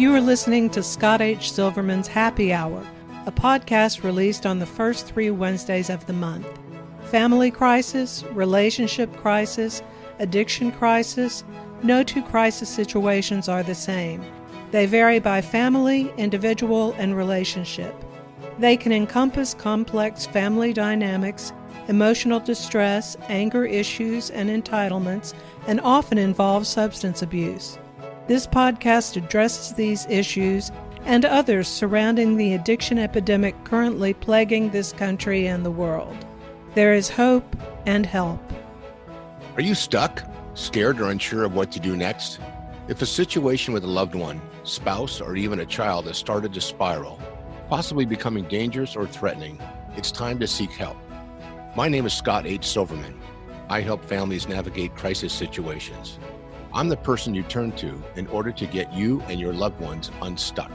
You are listening to Scott H. Silverman's Happy Hour, a podcast released on the first 3 Wednesdays of the month. Family crisis, relationship crisis, addiction crisis, no two crisis situations are the same. They vary by family, individual, and relationship. They can encompass complex family dynamics, emotional distress, anger issues, and entitlements, and often involve substance abuse. This podcast addresses these issues and others surrounding the addiction epidemic currently plaguing this country and the world. There is hope and help. Are you stuck, scared, or unsure of what to do next? If a situation with a loved one, spouse, or even a child has started to spiral, possibly becoming dangerous or threatening, it's time to seek help. My name is Scott H. Silverman. I help families navigate crisis situations. I'm the person you turn to in order to get you and your loved ones unstuck.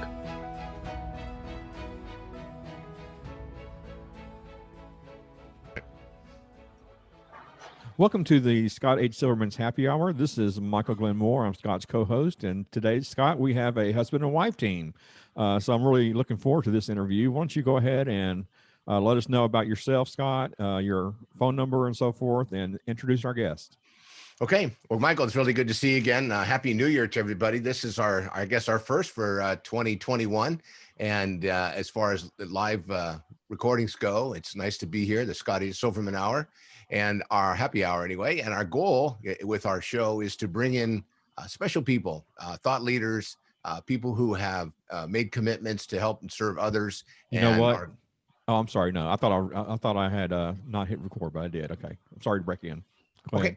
Welcome to the Scott H. Silverman's Happy Hour. This is Michael Glenn Moore. I'm Scott's co-host. And today, Scott, we have a husband and wife team. So I'm really looking forward to this interview. Why don't you go ahead and let us know about yourself, Scott, your phone number and so forth, and introduce our guest. Okay. Well, Michael, it's really good to see you again. Happy New Year to everybody. This is our first for 2021. And as far as the live recordings go, it's nice to be here, the Scott H. Silverman Hour and our happy hour anyway. And our goal with our show is to bring in special people, thought leaders, people who have made commitments to help and serve others. You know what? Oh, I'm sorry. No, I thought I had not hit record, but I did. Okay. I'm sorry to break in. Go ahead.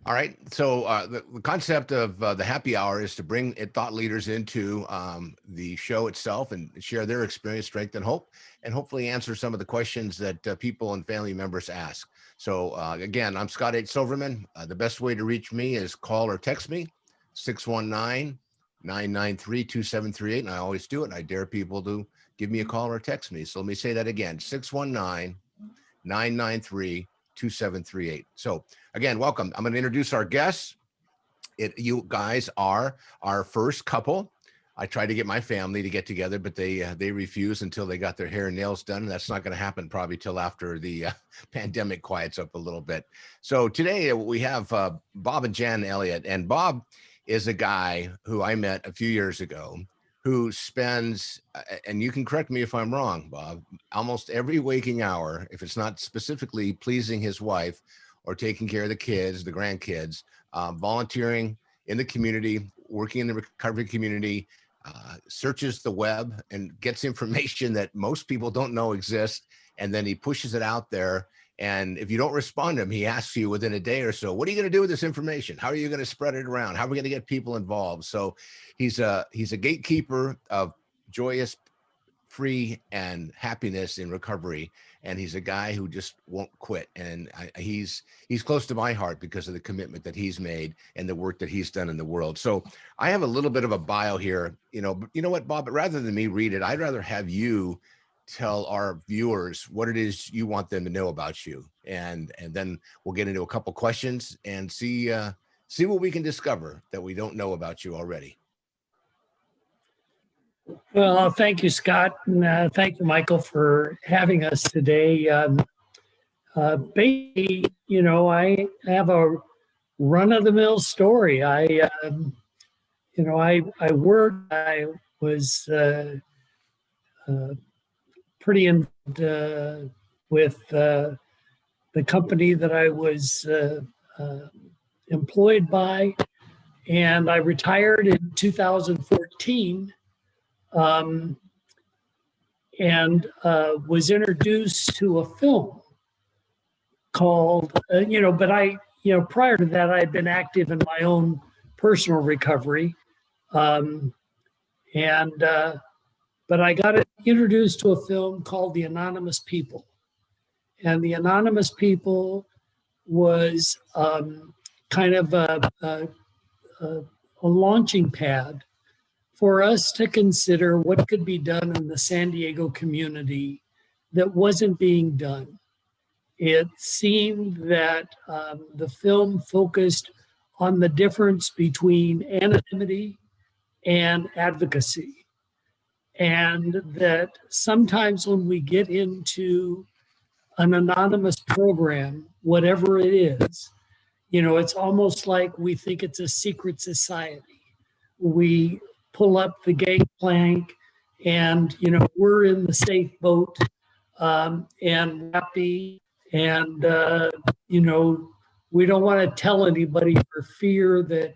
All right. So the concept of the happy hour is to bring thought leaders into the show itself and share their experience, strength, and hope, and hopefully answer some of the questions that people and family members ask. So again, I'm Scott H. Silverman. The best way to reach me is call or text me, 619-993-2738. And I always do it. And I dare people to give me a call or text me. So let me say that again, 619-993-2738. So again, welcome. I'm going to introduce our guests. You guys are our first couple. I tried to get my family to get together, but they refused until they got their hair and nails done. And that's not going to happen probably till after the pandemic quiets up a little bit. So today we have Bob and Jan Elliott. And Bob is a guy who I met a few years ago who spends, and you can correct me if I'm wrong, Bob, almost every waking hour, if it's not specifically pleasing his wife or taking care of the kids, the grandkids, volunteering in the community, working in the recovery community, searches the web and gets information that most people don't know exists, and then he pushes it out there. And if you don't respond to him, he asks you within a day or so, what are you going to do with this information? How are you going to spread it around? How are we going to get people involved? So he's a gatekeeper of joyous, free, and happiness in recovery. And he's a guy who just won't quit. And he's close to my heart because of the commitment that he's made and the work that he's done in the world. So I have a little bit of a bio here. You know what, Bob, but rather than me read it, I'd rather have you tell our viewers what it is you want them to know about you. And then we'll get into a couple questions and see what we can discover that we don't know about you already. Well, thank you, Scott. And thank you, Michael, for having us today. Basically, I have a run-of-the-mill story. I was pretty involved with the company that I was employed by, and I retired in 2014 and was introduced to a film called, prior to that, I had been active in my own personal recovery. But I got introduced to a film called The Anonymous People. And The Anonymous People was kind of a launching pad for us to consider what could be done in the San Diego community that wasn't being done. It seemed that the film focused on the difference between anonymity and advocacy. And that sometimes when we get into an anonymous program, whatever it is, it's almost like we think it's a secret society. We pull up the gangplank and, we're in the safe boat and happy. And, we don't want to tell anybody for fear that,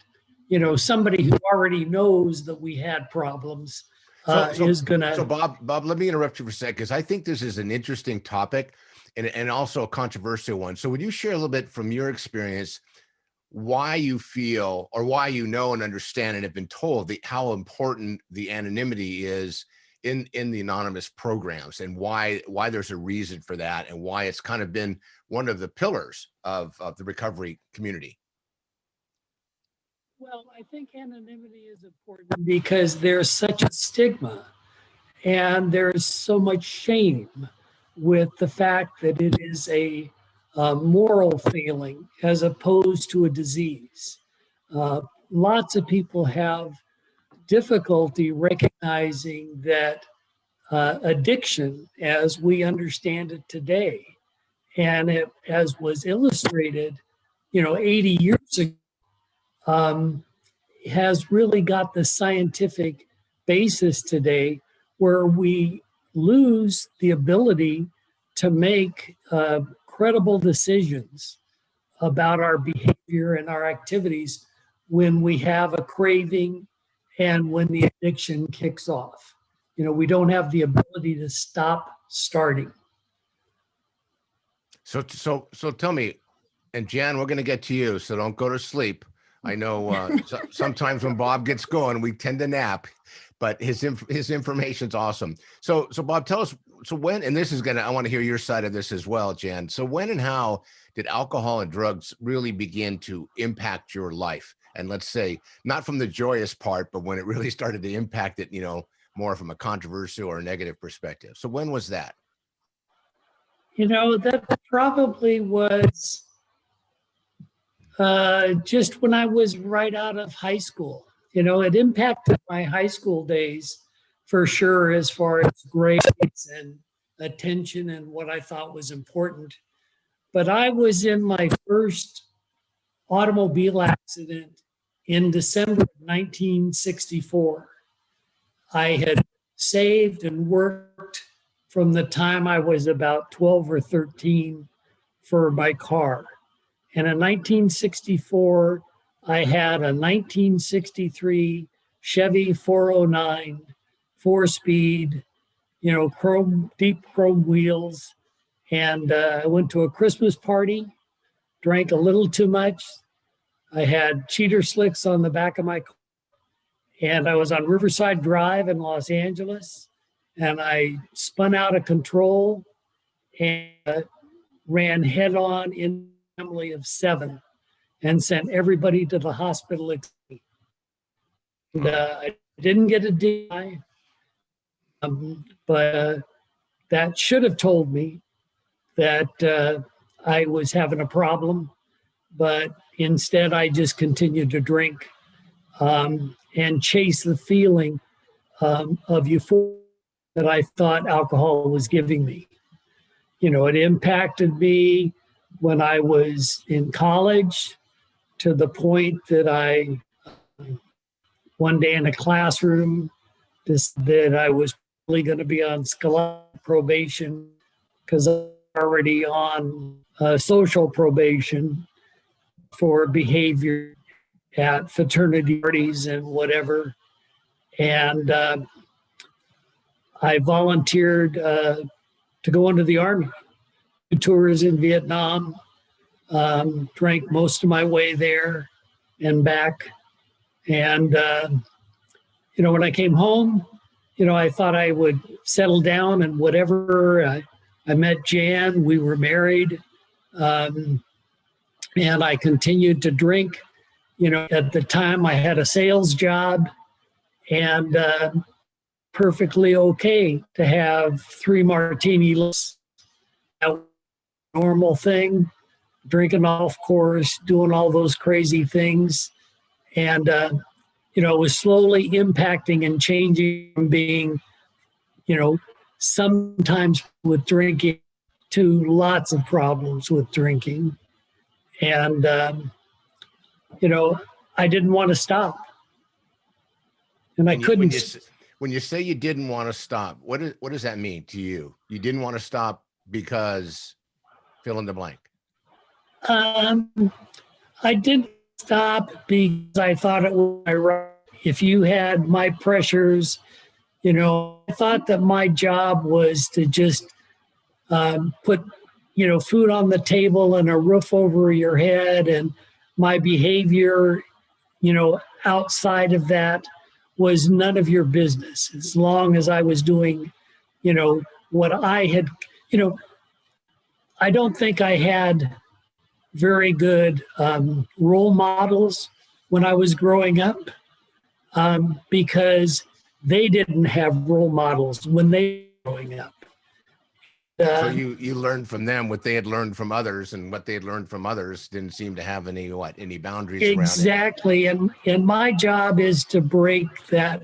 somebody who already knows that we had problems is going to. So Bob, let me interrupt you for a second, because I think this is an interesting topic and also a controversial one. So would you share a little bit from your experience why you feel, or why you know and understand and have been told how important the anonymity is in the anonymous programs, and why there's a reason for that, and why it's kind of been one of the pillars of the recovery community? Well, I think anonymity is important because there's such a stigma and there's so much shame with the fact that it is a moral failing as opposed to a disease. Lots of people have difficulty recognizing that addiction, as we understand it today, and as was illustrated, 80 years ago, has really got the scientific basis today, where we lose the ability to make credible decisions about our behavior and our activities when we have a craving and when the addiction kicks off. We don't have the ability to stop starting. So tell me, and Jan, we're going to get to you, so don't go to sleep. I know sometimes when Bob gets going, we tend to nap, but his information's awesome. So Bob, tell us, so when, and I want to hear your side of this as well, Jan. So when and how did alcohol and drugs really begin to impact your life? And let's say, not from the joyous part, but when it really started to impact it, more from a controversial or negative perspective. So when was that? That probably was just when I was right out of high school. It impacted my high school days for sure, as far as grades and attention and what I thought was important. But I was in my first automobile accident in December of 1964. I had saved and worked from the time I was about 12 or 13 for my car. And in 1964, I had a 1963 Chevy 409, 4-speed, deep chrome wheels. And I went to a Christmas party, drank a little too much. I had cheater slicks on the back of my car. And I was on Riverside Drive in Los Angeles. And I spun out of control and ran head on in a family of 7 and sent everybody to the hospital. And, I didn't get a DI, but that should have told me that I was having a problem. But instead, I just continued to drink and chase the feeling of euphoria that I thought alcohol was giving me. It impacted me when I was in college, to the point that I, one day in a classroom, that I was probably going to be on scholastic probation because I'm already on social probation for behavior at fraternity parties and whatever. And I volunteered to go into the Army, 2 tours in Vietnam, drank most of my way there and back. And, when I came home, I thought I would settle down and whatever. I met Jan, we were married, and I continued to drink. At the time I had a sales job, and perfectly okay to have 3 martinis, a normal thing, drinking off course, doing all those crazy things. And, was slowly impacting and changing from being, sometimes with drinking to lots of problems with drinking. And, I didn't want to stop. And I couldn't. When you say you didn't want to stop, what does that mean to you? You didn't want to stop because fill in the blank. I didn't stop because I thought it was my right. If you had my pressures, I thought that my job was to just put, food on the table and a roof over your head, and my behavior, outside of that was none of your business, as long as I was doing, what I had, I don't think I had very good role models when I was growing up, because they didn't have role models when they were growing up. So you learned from them what they had learned from others, and what they had learned from others didn't seem to have any boundaries around it. Exactly. And my job is to break that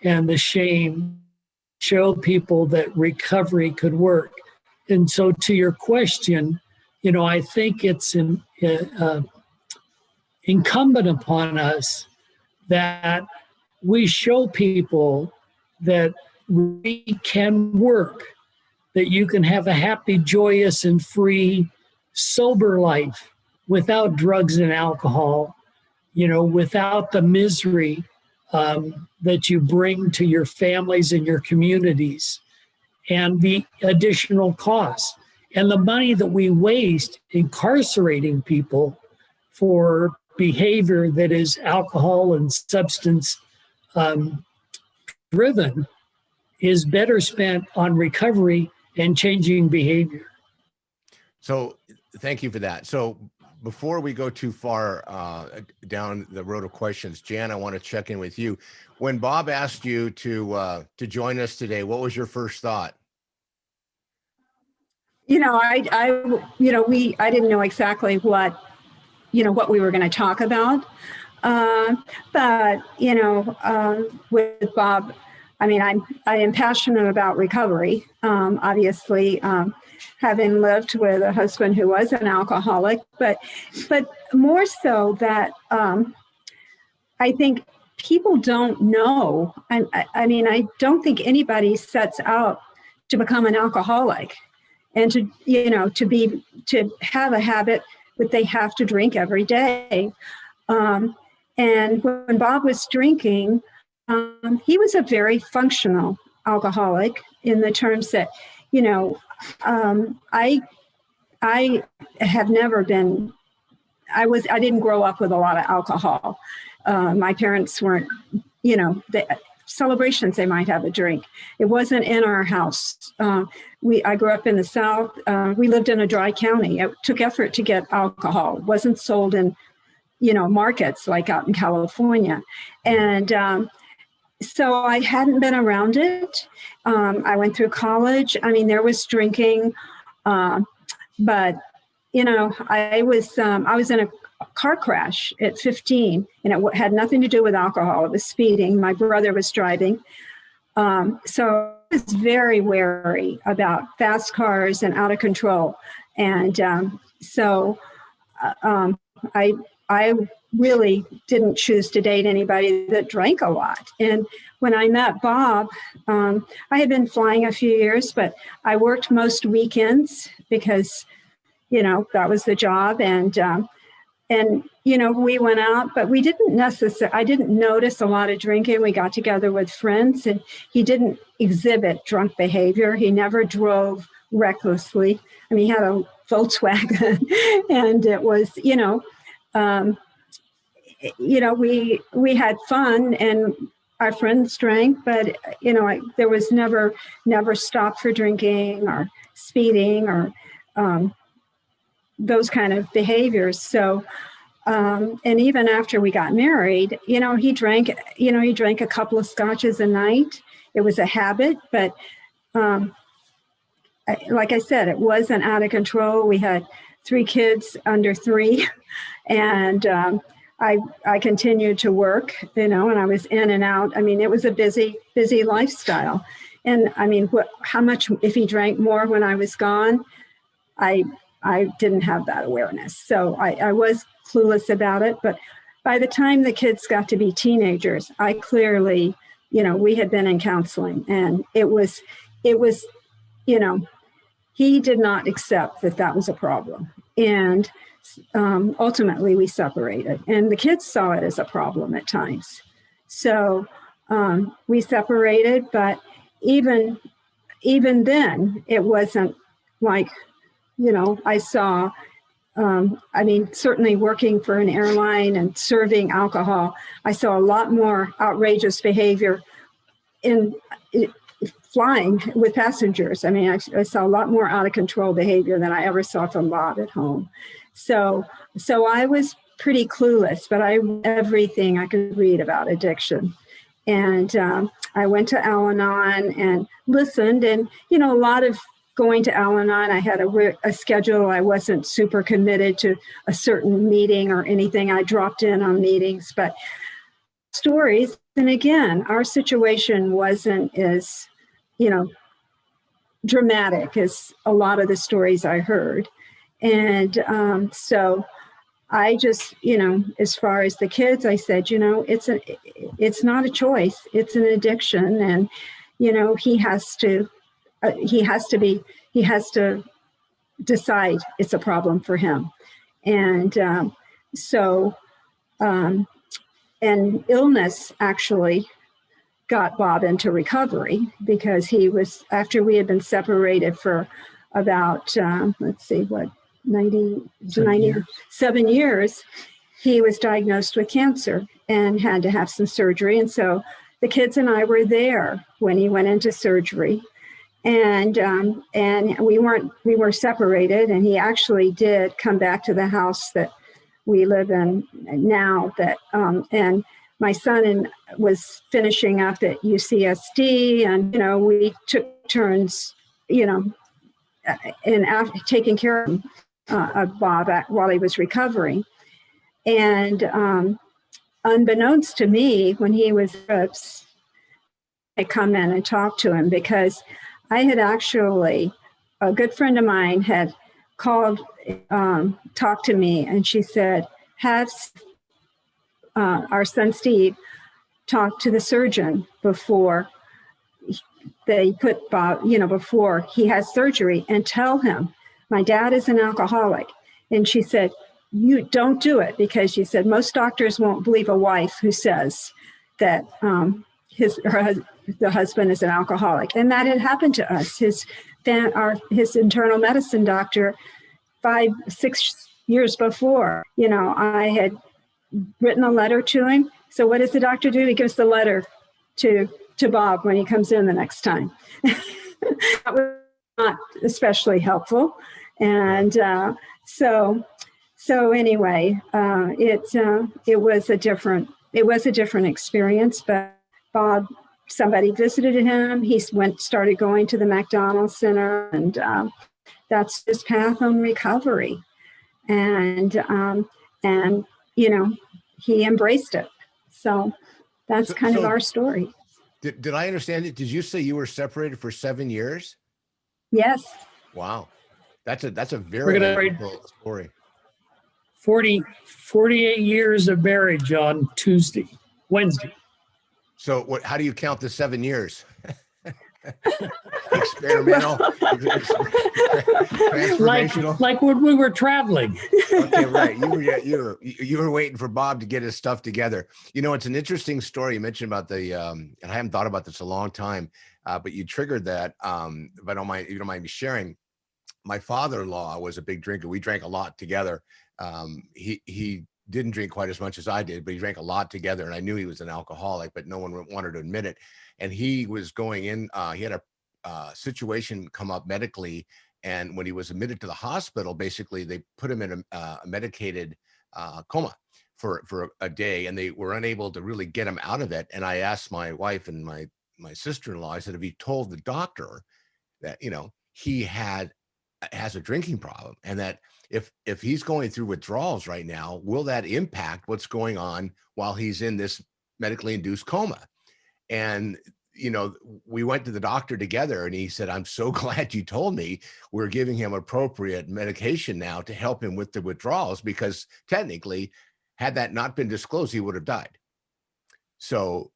and the shame, show people that recovery could work. And so to your question, I think it's incumbent upon us that we show people that we can work, that you can have a happy, joyous, and free, sober life without drugs and alcohol, without the misery that you bring to your families and your communities, and the additional costs and the money that we waste incarcerating people for behavior that is alcohol and substance driven is better spent on recovery and changing behavior. So thank you for that. So before we go too far down the road of questions, Jan, I want to check in with you. When Bob asked you to join us today, what was your first thought? I didn't know exactly what we were going to talk about. But with Bob, I am passionate about recovery. Obviously, having lived with a husband who was an alcoholic, but more so that I think people don't know. I don't think anybody sets out to become an alcoholic and to have a habit that they have to drink every day. And when Bob was drinking, he was a very functional alcoholic in the terms that, I have never been, I didn't grow up with a lot of alcohol. My parents weren't, celebrations, they might have a drink. It wasn't in our house. I grew up in the South. We lived in a dry county. It took effort to get alcohol. It wasn't sold in, markets like out in California. And so I hadn't been around it. I went through college. There was drinking, but I was in a car crash at 15, and it had nothing to do with alcohol. It was speeding. My brother was driving. So I was very wary about fast cars and out of control. And so I really didn't choose to date anybody that drank a lot. And when I met Bob, I had been flying a few years, but I worked most weekends because, that was the job. And we went out, but we didn't I didn't notice a lot of drinking. We got together with friends, and he didn't exhibit drunk behavior. He never drove recklessly. He had a Volkswagen and it was, we had fun and our friends drank, but, there was never stop for drinking or speeding or those kind of behaviors. So, and even after we got married, he drank a couple of scotches a night. It was a habit, but like I said, it wasn't out of control. We had 3 kids under 3, and I continued to work, and I was in and out. I mean, it was a busy lifestyle. And I mean, how much, if he drank more when I was gone, I didn't have that awareness. So I was clueless about it. But by the time the kids got to be teenagers, I clearly, we had been in counseling, and it was, he did not accept that was a problem. And ultimately we separated, and the kids saw it as a problem at times. So we separated, but even then it wasn't like, I saw, I mean, certainly working for an airline and serving alcohol, I saw a lot more outrageous behavior in flying with passengers. I mean, I saw a lot more out of control behavior than I ever saw from Bob at home. So I was pretty clueless, but I read everything I could read about addiction. And I went to Al-Anon and listened, and, a lot of going to Al-Anon, I had a schedule. I wasn't super committed to a certain meeting or anything. I dropped in on meetings, but stories. And again, our situation wasn't as, dramatic as a lot of the stories I heard. And so I just, as far as the kids, I said, it's not a choice. It's an addiction. And, he has to decide it's a problem for him. And and illness actually got Bob into recovery, because he was, after we had been separated for about, 97 years, he was diagnosed with cancer and had to have some surgery. And so the kids and I were there when he went into surgery, and we were separated, and he actually did come back to the house that we live in now, and my son was finishing up at UCSD, and, we took turns, in taking care of Bob while he was recovering. And unbeknownst to me, when he was, I come in and talk to him, because I had actually, a good friend of mine had called, talked to me, and she said, have our son Steve talk to the surgeon before they put Bob, before he has surgery, and tell him, my dad is an alcoholic. And she said, you don't do it, because she said, most doctors won't believe a wife who says that the husband is an alcoholic. And that had happened to us. His internal medicine doctor, 5-6 years before, I had written a letter to him. So what does the doctor do? He gives the letter to Bob when he comes in the next time. That was not especially helpful. And so anyway, it was a different experience. But Bob, somebody visited him. He started going to the McDonald's Center, and that's his path on recovery. And he embraced it. So that's kind of our story. Did I understand it? Did you say you were separated for 7 years? Yes. Wow. That's a very difficult story. 48 years of marriage on Wednesday. So how do you count the 7 years? Experimental, transformational. Like when we were traveling. Okay, right. You were waiting for Bob to get his stuff together. It's an interesting story. You mentioned about the, and I haven't thought about this a long time, but you triggered that. If I don't mind, you don't mind me sharing. My father-in-law was a big drinker. We drank a lot together. He didn't drink quite as much as I did, but he drank a lot together. And I knew he was an alcoholic, but no one wanted to admit it. And he was going in, he had a situation come up medically. And when he was admitted to the hospital, basically they put him in a medicated coma for a day, and they were unable to really get him out of it. And I asked my wife and my sister-in-law, I said, have you told the doctor that, he had has a drinking problem, and that if he's going through withdrawals right now, will that impact what's going on while he's in this medically induced coma? And we went to the doctor together, and he said, I'm so glad you told me. We're giving him appropriate medication now to help him with the withdrawals, because technically, had that not been disclosed, he would have died. So,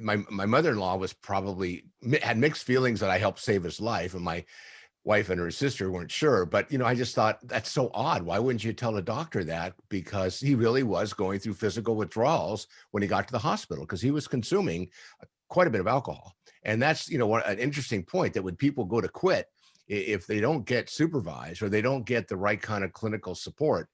my mother-in-law had mixed feelings that I helped save his life, and my wife and her sister weren't sure, but I just thought, that's so odd. Why wouldn't you tell a doctor that? Because he really was going through physical withdrawals when he got to the hospital, because he was consuming quite a bit of alcohol. And that's, an interesting point, that when people go to quit, if they don't get supervised or they don't get the right kind of clinical support,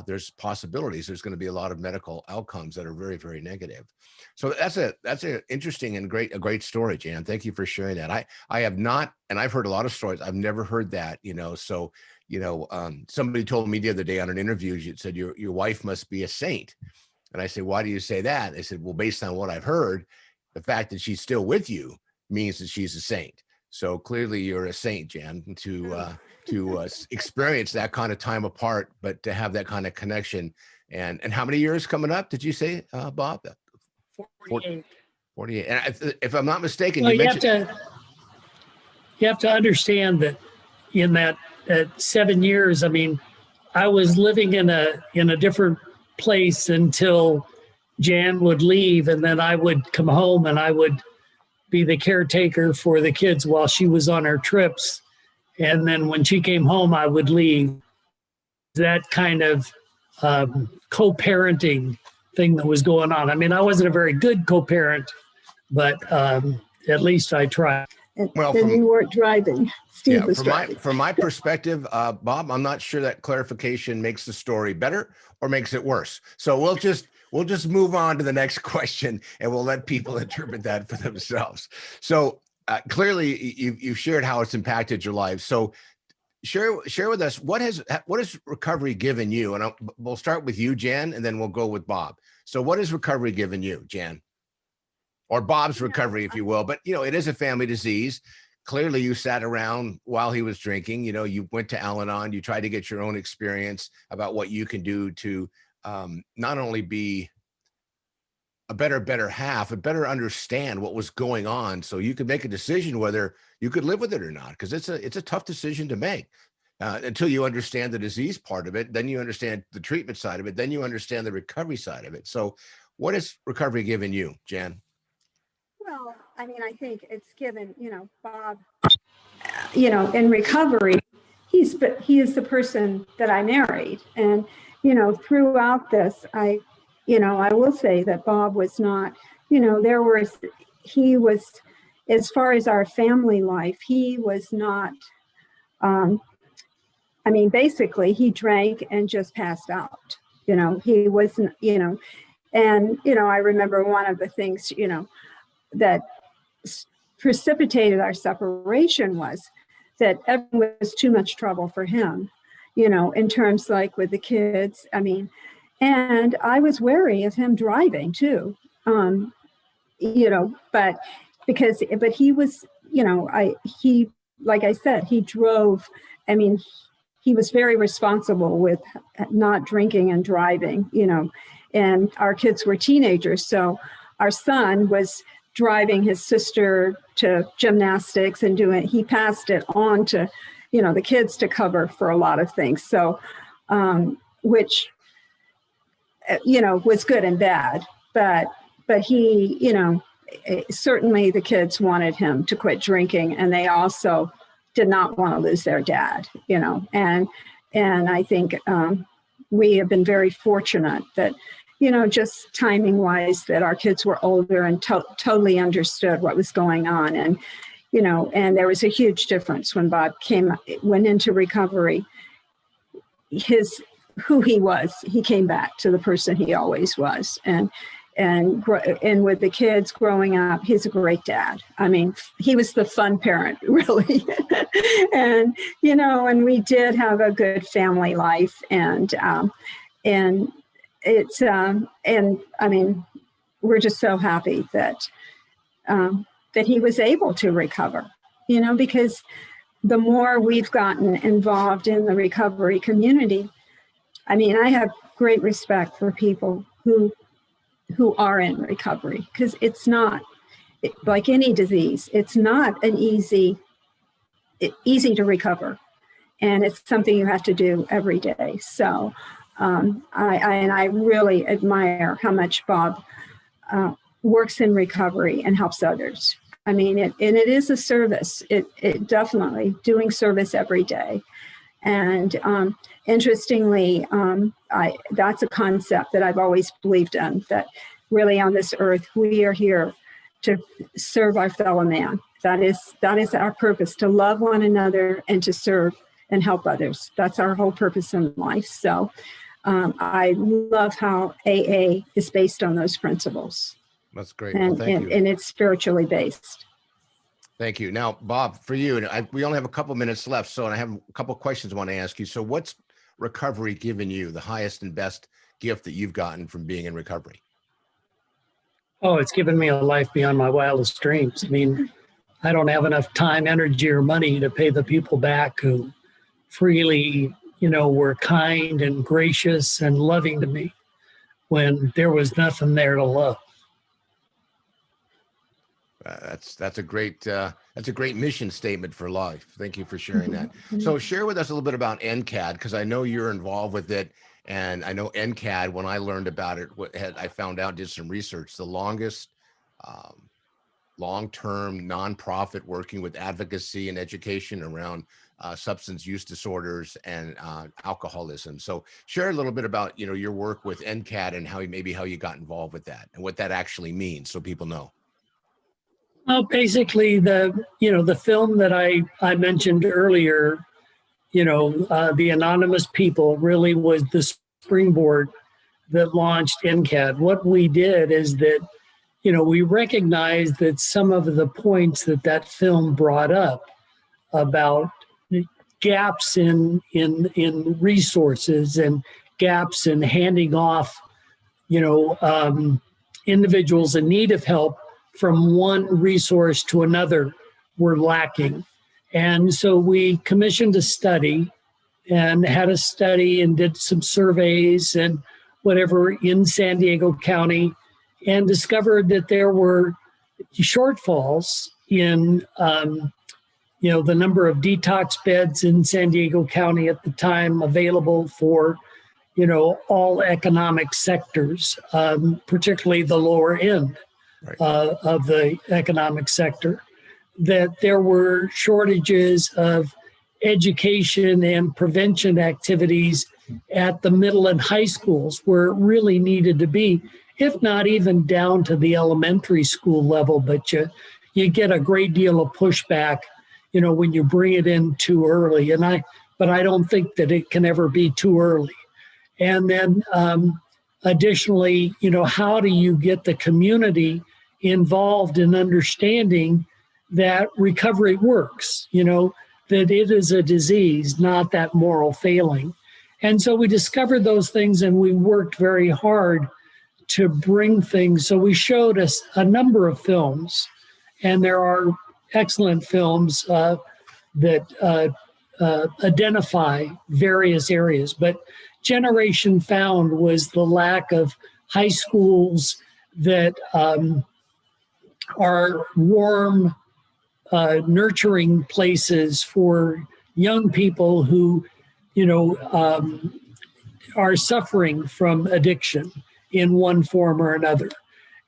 there's possibilities there's going to be a lot of medical outcomes that are very, very negative. So that's an interesting and a great story, Jan. Thank you for sharing that. I have not, and I've heard a lot of stories. I've never heard that, so, somebody told me the other day on an interview, you said your wife must be a saint. And I said, why do you say that? They said, well, based on what I've heard, the fact that she's still with you means that she's a saint. So clearly you're a saint, Jan, to experience that kind of time apart, but to have that kind of connection. And how many years coming up, did you say, Bob? 48. 48. And if I'm not mistaken, Well, you mentioned... You have to understand that in that 7 years, I mean, I was living in a different place until Jan would leave, and then I would come home and I would be the caretaker for the kids while she was on her trips. And then when she came home, I would leave. That kind of co-parenting thing that was going on. I mean, I wasn't a very good co-parent, but at least I tried. Well, then you weren't driving. Steve was driving. From my perspective, Bob, I'm not sure that clarification makes the story better or makes it worse. So we'll just move on to the next question, and we'll let people interpret that for themselves. So clearly, you've shared how it's impacted your life. So share with us, what has recovery given you? And we'll start with you, Jan, and then we'll go with Bob. So what has recovery given you, Jan? Or Bob's recovery, if you will. But, it is a family disease. Clearly, you sat around while he was drinking. You went to Al-Anon. You tried to get your own experience about what you can do to not only be a better half, but better understand what was going on, so you could make a decision whether you could live with it or not. Because it's a tough decision to make until you understand the disease part of it. Then you understand the treatment side of it. Then you understand the recovery side of it. So what has recovery given you, Jan? Well, I mean, I think it's given, Bob, in recovery, he is the person that I married. And, throughout this, I will say that Bob was not, he was, as far as our family life, he was not, basically he drank and just passed out, he wasn't, and, I remember one of the things, that precipitated our separation was that everything was too much trouble for him, in terms like with the kids. And I was wary of him driving too, but he was, like I said, he drove. He was very responsible with not drinking and driving, and our kids were teenagers. So our son was driving his sister to gymnastics and he passed it on to, the kids to cover for a lot of things. So, which, was good and bad, but he, certainly the kids wanted him to quit drinking, and they also did not want to lose their dad, and I think we have been very fortunate that, just timing wise, that our kids were older and totally understood what was going on. And, and there was a huge difference when Bob went into recovery. Who he was, he came back to the person he always was. And with the kids growing up, he's a great dad. He was the fun parent, really. And, and we did have a good family life, and it's, we're just so happy that he was able to recover, because the more we've gotten involved in the recovery community, I mean, I have great respect for people who are in recovery, because it's not like any disease. It's not an easy to recover, and it's something you have to do every day. So I really admire how much Bob works in recovery and helps others. I mean, it is a service. It definitely doing service every day. And interestingly, that's a concept that I've always believed in, that really on this earth, we are here to serve our fellow man. That is our purpose, to love one another and to serve and help others. That's our whole purpose in life. So I love how AA is based on those principles. That's great. Well, thank you. And it's spiritually based. Thank you. Now, Bob, for you, and we only have a couple minutes left, so I have a couple of questions I want to ask you. So what's recovery given you, the highest and best gift that you've gotten from being in recovery? Oh, it's given me a life beyond my wildest dreams. I mean, I don't have enough time, energy, or money to pay the people back who freely, were kind and gracious and loving to me when there was nothing there to love. That's a great mission statement for life. Thank you for sharing that. So share with us a little bit about NCADD, because I know you're involved with it, and I know NCADD, when I learned about it, I found out, did some research, the longest long-term nonprofit working with advocacy and education around substance use disorders and alcoholism. So share a little bit about your work with NCADD and how you got involved with that and what that actually means, so people know. Well, basically, the film that I mentioned earlier, the Anonymous People, really was the springboard that launched NCADD. What we did is that, we recognized that some of the points that film brought up about gaps in resources and gaps in handing off, individuals in need of help from one resource to another were lacking. And so we commissioned a study and had a study and did some surveys and whatever in San Diego County, and discovered that there were shortfalls in the number of detox beds in San Diego County at the time available for all economic sectors, particularly the lower end. Right. Of the economic sector, that there were shortages of education and prevention activities at the middle and high schools where it really needed to be, if not even down to the elementary school level. But you get a great deal of pushback, when you bring it in too early. But I don't think that it can ever be too early. And then additionally, how do you get the community involved in understanding that recovery works, that it is a disease, not that moral failing. And so we discovered those things, and we worked very hard to bring things. So we showed us a number of films, and there are excellent films that identify various areas. But Generation Found was the lack of high schools that are warm, nurturing places for young people who, are suffering from addiction in one form or another.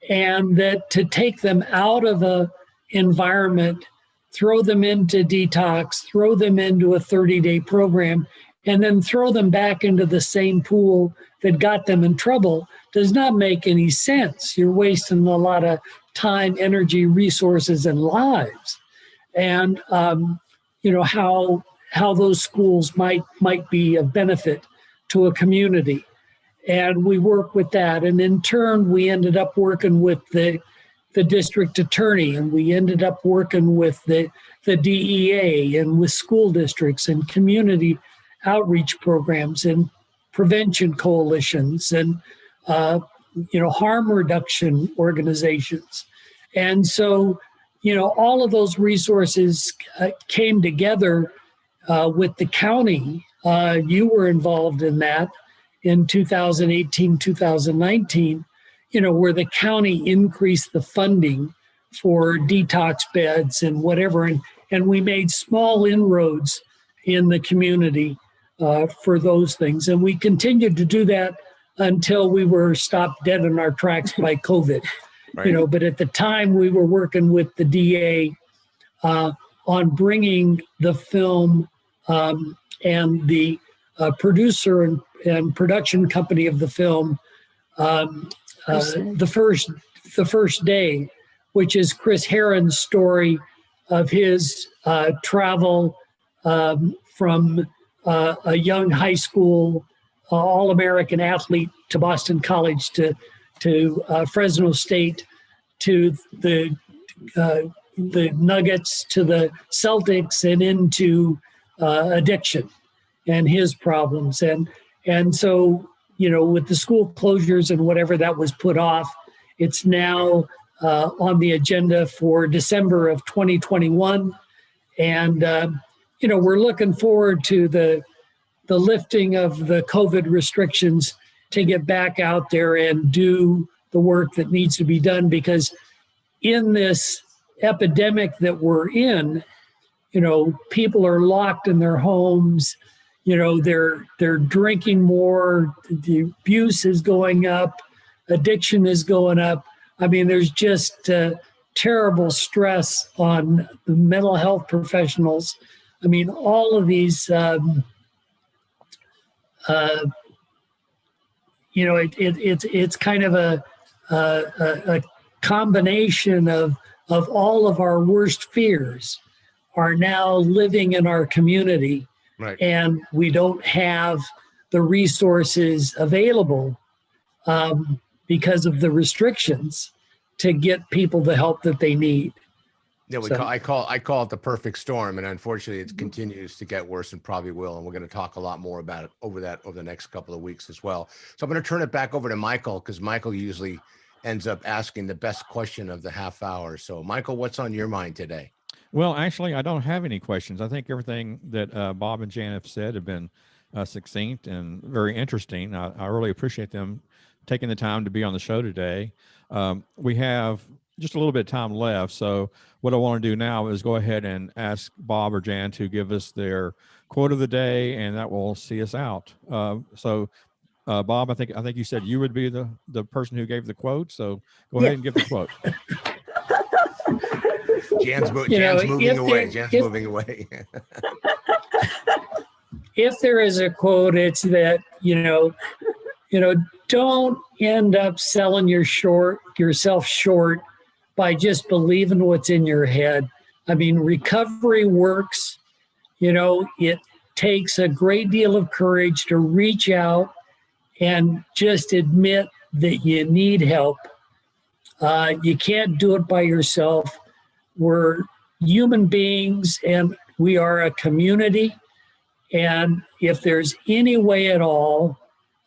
And that to take them out of a environment, throw them into detox, throw them into a 30-day program, and then throw them back into the same pool that got them in trouble does not make any sense. You're wasting a lot of time, energy, resources, and lives. And how those schools might be of benefit to a community. And we work with that. And in turn, we ended up working with the district attorney, and we ended up working with the DEA and with school districts and community outreach programs and prevention coalitions and harm reduction organizations. And so all of those resources came together with the county. You were involved in that in 2018, 2019, where the county increased the funding for detox beds and whatever. And we made small inroads in the community for those things. And we continued to do that until we were stopped dead in our tracks by COVID. Right. But at the time we were working with the DA on bringing the film and the producer and production company of the film the first day, which is Chris Herron's story of his travel from a young high school All-American athlete to Boston College to Fresno State to the Nuggets to the Celtics and into addiction and his problems. And so, with the school closures and whatever, that was put off. It's now on the agenda for December of 2021. And, we're looking forward to the lifting of the COVID restrictions to get back out there and do the work that needs to be done, because in this epidemic that we're in, people are locked in their homes, they're drinking more, the abuse is going up, addiction is going up. I mean, there's just terrible stress on the mental health professionals. I mean, all of these, it's kind of a combination of all of our worst fears are now living in our community. Right. And we don't have the resources available because of the restrictions to get people the help that they need. Yeah, I call it the perfect storm, and unfortunately, it continues to get worse and probably will. And we're going to talk a lot more about it over the next couple of weeks as well. So I'm going to turn it back over to Michael, because Michael usually ends up asking the best question of the half hour. So, Michael, what's on your mind today? Well, actually, I don't have any questions. I think everything that Bob and Jan have said have been succinct and very interesting. I really appreciate them taking the time to be on the show today. We have just a little bit of time left. So what I want to do now is go ahead and ask Bob or Jan to give us their quote of the day, and that will see us out. Bob, I think you said you would be the person who gave the quote. So go ahead and give the quote. Jan's moving away. If there is a quote, it's that, don't end up selling yourself short by just believing what's in your head. I mean, recovery works. It takes a great deal of courage to reach out and just admit that you need help. You can't do it by yourself. We're human beings and we are a community. And if there's any way at all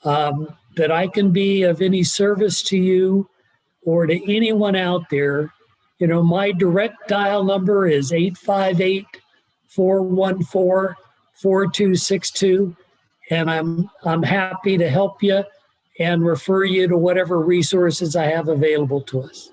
that I can be of any service to you or to anyone out there, my direct dial number is 858-414-4262. And I'm happy to help you and refer you to whatever resources I have available to us.